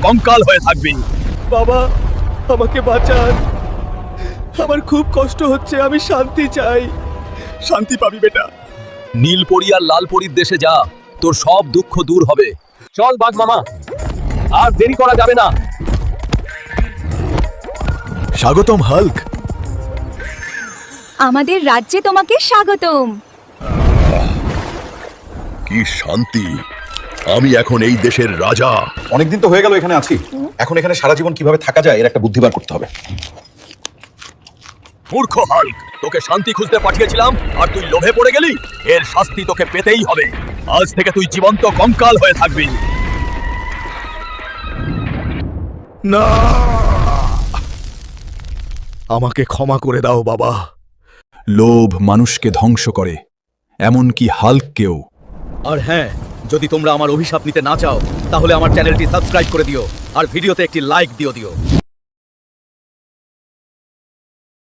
কঙ্কাল হয়ে থাকবি। বাবা আমাকে বাঁচান, আমার খুব কষ্ট হচ্ছে, আমি শান্তি চাই। শান্তি পাবি বেটা, নীলপরি আর লালপরির দেশে যা, তোর সব দুঃখ দূর হবে। চল বাঘ মামা, আর দেরি করা যাবে না। স্বাগতম হাল্ক। আমাদের রাজ্যে তোমাকে স্বাগতম। কি শান্তি, আমি এখন এই দেশের রাজা। অনেকদিন তো হয়ে গেল এখানে আছি, এখন এখানে সারা জীবন কিভাবে থাকা যায় এর একটা বুদ্ধি বার করতে হবে। মূর্খ হাল্ক, তোকে শান্তি খুঁজতে পাঠিয়েছিলাম আর তুই লোভে পড়ে গেলি। এর শাস্তি তোকে পেতেই হবে। আজ থেকে তুই জীবন্ত কঙ্কাল হয়ে থাকবি। না, আমাকে ক্ষমা করে দাও বাবা। লোভ মানুষকে ধ্বংস করে, এমনকি হাল্ককেও। আর হ্যাঁ, যদি তোমরা আমার অভিশাপ নিতে না চাও তাহলে আমার চ্যানেলটি সাবস্ক্রাইব করে দিও আর ভিডিওতে একটি লাইক দিও।